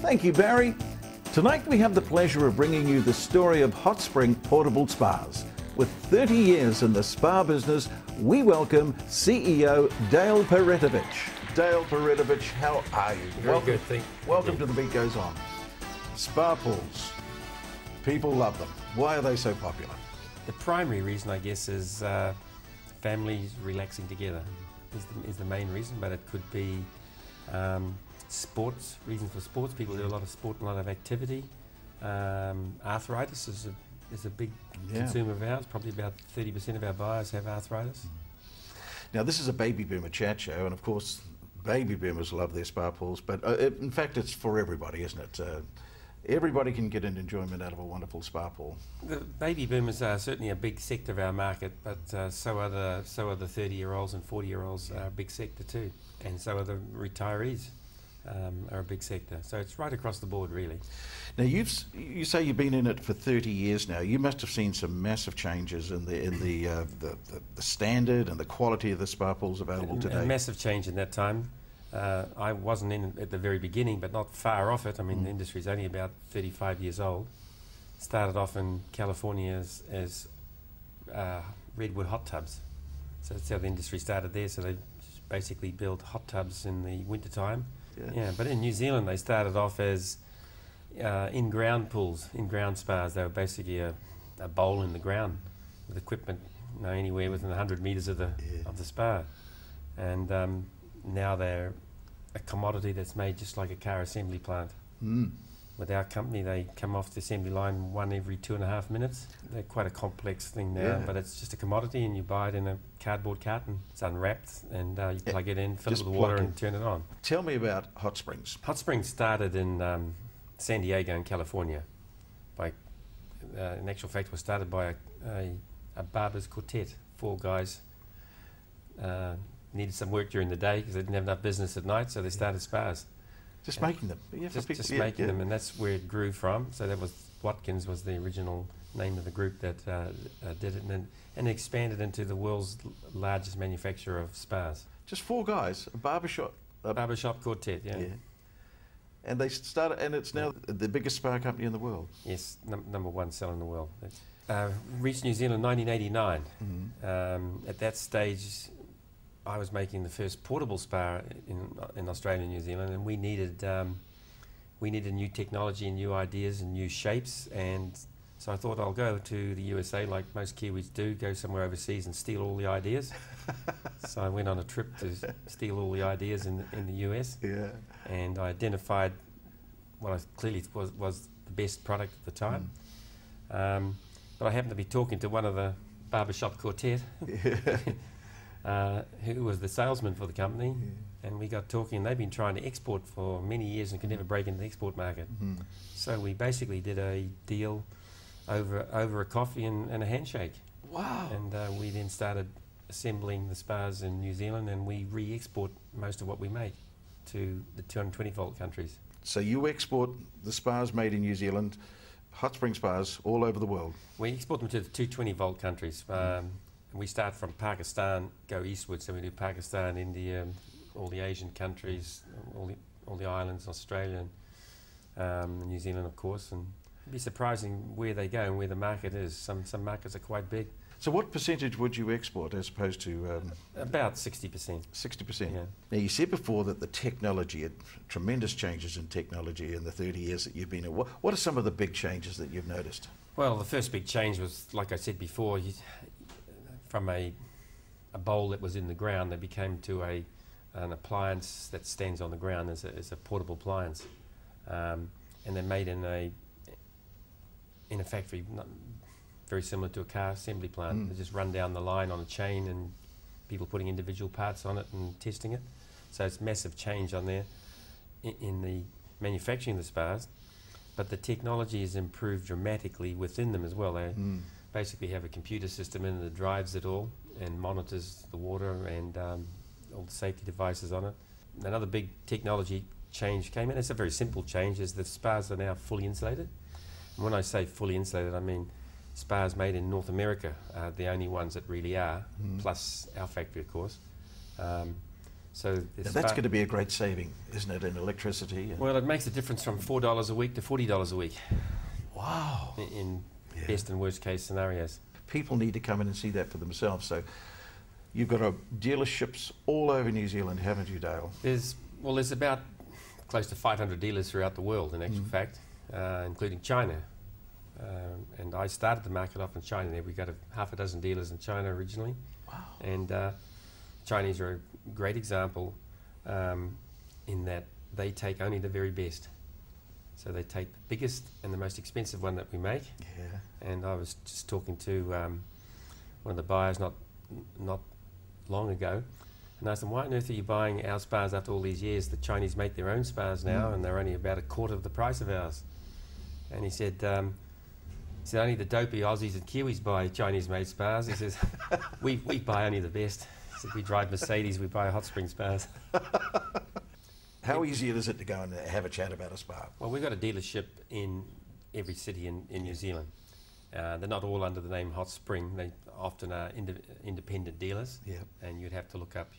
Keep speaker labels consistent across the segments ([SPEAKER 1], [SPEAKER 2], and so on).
[SPEAKER 1] Thank you, Barry. Tonight we have the pleasure of bringing you the story of Hot Spring Portable Spas. With 30 years in the spa business, we welcome CEO Dale Paretovich. Dale Paretovich, how are you?
[SPEAKER 2] Very good, thank you.
[SPEAKER 1] Welcome to The Beat Goes On. Spa pools. People love them. Why are they so popular?
[SPEAKER 2] The primary reason, I guess, is families relaxing together is the main reason, but it could be sports, reasons for sports. People do a lot of sport and a lot of activity. Arthritis is a big consumer of ours. Probably about 30% of our buyers have arthritis.
[SPEAKER 1] Now, this is a baby boomer chat show, and of course, baby boomers love their spa pools, but in fact, it's for everybody, isn't it? Everybody can get an enjoyment out of a wonderful spa pool.
[SPEAKER 2] The baby boomers are certainly a big sector of our market, but so are the 30-year-olds and 40-year-olds are a big sector too, and so are the retirees. Are a big sector, so it's right across the board, really.
[SPEAKER 1] Now, you say you've been in it for 30 years now. You must have seen some massive changes in the standard and the quality of the spa pools available today.
[SPEAKER 2] A massive change in that time. I wasn't in at the very beginning, but not far off it. I mean, the industry's only about 35 years old. Started off in California as redwood hot tubs. So that's how the industry started there. So they basically built hot tubs in the winter time. Yeah, but in New Zealand they started off as in-ground pools, in-ground spas. They were basically a bowl in the ground with equipment, anywhere within 100 metres of the spa. And now they're a commodity that's made just like a car assembly plant. With our company, they come off the assembly line one every 2.5 minutes. They're quite a complex thing now, but it's just a commodity, and you buy it in a cardboard carton. It's unwrapped, and you plug it in, fill it with water, and turn it on.
[SPEAKER 1] Tell me about Hot Springs.
[SPEAKER 2] Hot Springs started in San Diego in California. In actual fact, was started by a barber's quartet. 4 guys needed some work during the day because they didn't have enough business at night, so they started spas.
[SPEAKER 1] Just making them.
[SPEAKER 2] Just making them, and that's where it grew from. So that was Watkins was the original name of the group that did it, and expanded into the world's largest manufacturer of spas.
[SPEAKER 1] Just 4 guys, a barbershop.
[SPEAKER 2] A barbershop quartet, yeah.
[SPEAKER 1] And they started, and it's now the biggest spa company in the world.
[SPEAKER 2] Yes, number 1 seller in the world. Reached New Zealand in 1989. At that stage, I was making the first portable spa in Australia and New Zealand, and we needed new technology and new ideas and new shapes, and so I thought I'll go to the USA like most Kiwis do, go somewhere overseas and steal all the ideas. So I went on a trip to steal all the ideas in the US, and I identified what I clearly was the best product at the time. But I happened to be talking to one of the barbershop quartet. Who was the salesman for the company, and we got talking. They've been trying to export for many years and could never break into the export market. So we basically did a deal over a coffee and a handshake. Wow! And we then started assembling the spas in New Zealand, and we re-export most of what we make to the 220-volt countries.
[SPEAKER 1] So you export the spas made in New Zealand, hot spring spas, all over the world?
[SPEAKER 2] We export them to the 220-volt countries. We start from Pakistan, go eastward, so we do Pakistan, India, all the Asian countries, all the islands, Australia, and New Zealand, of course. And it'd be surprising where they go and where the market is. Some markets are quite big.
[SPEAKER 1] So what percentage would you export as opposed to...
[SPEAKER 2] About 60%.
[SPEAKER 1] 60%?
[SPEAKER 2] Yeah.
[SPEAKER 1] Now, you said before that the technology, tremendous changes in technology in the 30 years that you've been in. What are some of the big changes that you've noticed?
[SPEAKER 2] Well, the first big change was, like I said before, from a bowl that was in the ground, they became to an appliance that stands on the ground as a portable appliance, and they're made in a factory, not very similar to a car assembly plant. They just run down the line on a chain, and people putting individual parts on it and testing it. So it's massive change on there in the manufacturing of the spas, but the technology has improved dramatically within them as well. They basically have a computer system in that drives it all and monitors the water and all the safety devices on it. Another big technology change came in. It's a very simple change, is the spas are now fully insulated. And when I say fully insulated, I mean spas made in North America are the only ones that really are, plus our factory, of course. So
[SPEAKER 1] now that's going to be a great saving, isn't it, in electricity?
[SPEAKER 2] Well, it makes a difference from $4 a week to $40 a week.
[SPEAKER 1] Wow.
[SPEAKER 2] In best and worst case scenarios.
[SPEAKER 1] People need to come in and see that for themselves. So you've got dealerships all over New Zealand, haven't you, Dale?
[SPEAKER 2] There's about close to 500 dealers throughout the world, in actual fact, including China. And I started the market off in China. There we got half a dozen dealers in China originally.
[SPEAKER 1] Wow.
[SPEAKER 2] And Chinese are a great example in that they take only the very best. So they take the biggest and the most expensive one that we make.
[SPEAKER 1] Yeah.
[SPEAKER 2] And I was just talking to one of the buyers not long ago, and I asked them, why on earth are you buying our spars after all these years? The Chinese make their own spars now, and they're only about a quarter of the price of ours. And he said only the dopey Aussies and Kiwis buy Chinese-made spars. He says, we buy only the best. He said, we drive Mercedes, we buy hot spring spars.
[SPEAKER 1] How easy is it to go and have a chat about a spar?
[SPEAKER 2] Well, we've got a dealership in every city in New Zealand. They're not all under the name Hot Spring. They often are independent dealers.
[SPEAKER 1] Yeah.
[SPEAKER 2] And you'd have to look up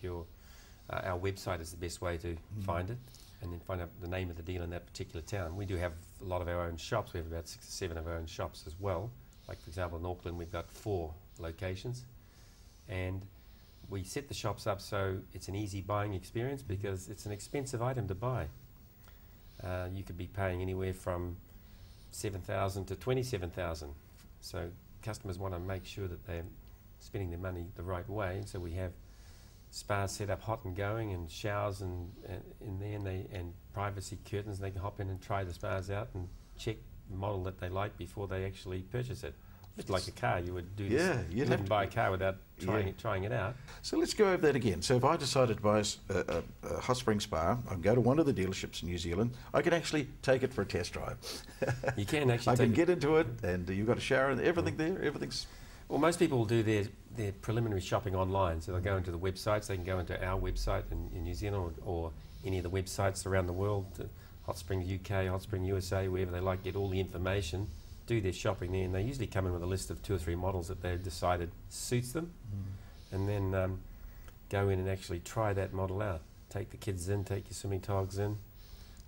[SPEAKER 2] our website is the best way to find it, and then find out the name of the dealer in that particular town. We do have a lot of our own shops. We have about 6 or 7 of our own shops as well. Like, for example, in Auckland, we've got 4 locations. And we set the shops up so it's an easy buying experience, because it's an expensive item to buy. You could be paying anywhere from $7,000 to $27,000. So customers want to make sure that they're spending their money the right way. And so we have spas set up hot and going, and showers and in there, and privacy curtains. They can hop in and try the spas out and check the model that they like before they actually purchase it. Just like a car, you would do this. You wouldn't buy a car without trying it out.
[SPEAKER 1] So let's go over that again. So if I decided to buy a hot spring spa, I can go to one of the dealerships in New Zealand. I can actually take it for a test drive.
[SPEAKER 2] You can actually.
[SPEAKER 1] I can get into it, and you've got a shower and everything there. Everything's.
[SPEAKER 2] Well, most people will do their preliminary shopping online. So they'll go into the websites. They can go into our website in New Zealand, or any of the websites around the world, Hot Spring UK, Hot Spring USA, wherever they like, get all the information. Do their shopping there, and they usually come in with a list of 2 or 3 models that they've decided suits them, and then go in and actually try that model out. Take the kids in, take your swimming togs in,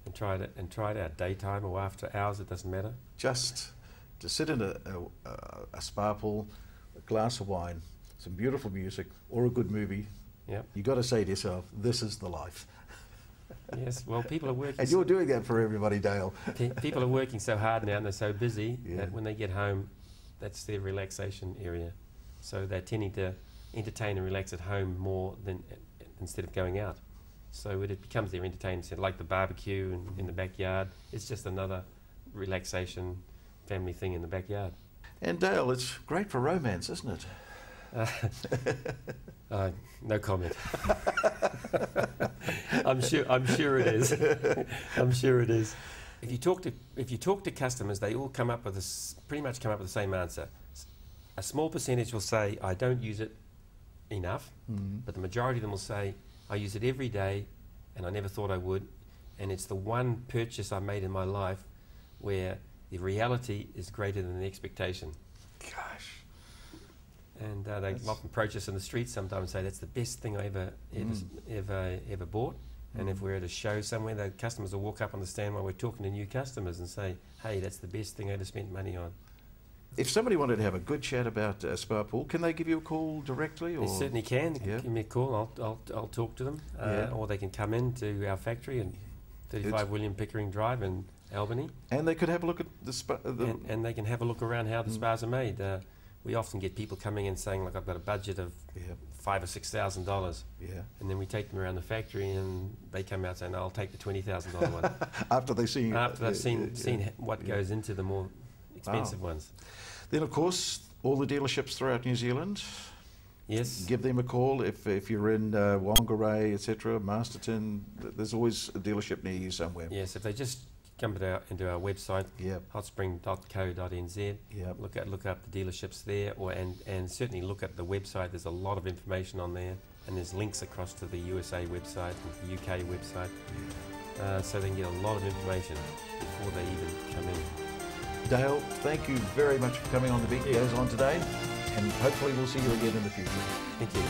[SPEAKER 2] and try it out, daytime or after hours, it doesn't matter. Just
[SPEAKER 1] to sit in a spa pool, a glass of wine, some beautiful music, or a good movie.
[SPEAKER 2] Yep.
[SPEAKER 1] You got to say to yourself, this is the life.
[SPEAKER 2] Yes, well, people are working.
[SPEAKER 1] And you're doing that for everybody, Dale.
[SPEAKER 2] People are working so hard now, and they're so busy that when they get home, that's their relaxation area. So they're tending to entertain and relax at home more than instead of going out. So it becomes their entertainment center, like the barbecue in the backyard. It's just another relaxation family thing in the backyard.
[SPEAKER 1] And Dale, it's great for romance, isn't it?
[SPEAKER 2] No comment. I'm sure it is. I'm sure it is. If you talk to customers, they all pretty much come up with the same answer. A small percentage will say, I don't use it enough, but the majority of them will say, I use it every day, and I never thought I would, and it's the one purchase I made in my life where the reality is greater than the expectation.
[SPEAKER 1] Gosh.
[SPEAKER 2] And they often approach us in the streets sometimes and say, that's the best thing I ever bought. And if we're at a show somewhere, the customers will walk up on the stand while we're talking to new customers and say, hey, that's the best thing I ever spent money on.
[SPEAKER 1] If somebody wanted to have a good chat about a spa pool, can they give you a call directly? Or?
[SPEAKER 2] They certainly can. Give me a call. I'll talk to them. Or they can come in to our factory in 35 William Pickering Drive in Albany.
[SPEAKER 1] And they could have a look at the spa.
[SPEAKER 2] And they can have a look around how the spas are made. We often get people coming in saying, look, I've got a budget of $5,000 or $6,000.
[SPEAKER 1] Yeah.
[SPEAKER 2] And then we take them around the factory, and they come out saying, I'll take the $20,000 one.
[SPEAKER 1] After they've seen
[SPEAKER 2] what goes into the more expensive ones.
[SPEAKER 1] Then, of course, all the dealerships throughout New Zealand.
[SPEAKER 2] Yes.
[SPEAKER 1] Give them a call if you're in Whangarei, etc., Masterton. There's always a dealership near you somewhere.
[SPEAKER 2] Yes, if they just come into our website, hotspring.co.nz. Look up the dealerships there, and certainly look at the website. There's a lot of information on there, and there's links across to the USA website and the UK website, so they can get a lot of information before they even come in.
[SPEAKER 1] Dale, thank you very much for coming on The Beat Goes On today, and hopefully we'll see you again in the future.
[SPEAKER 2] Thank you.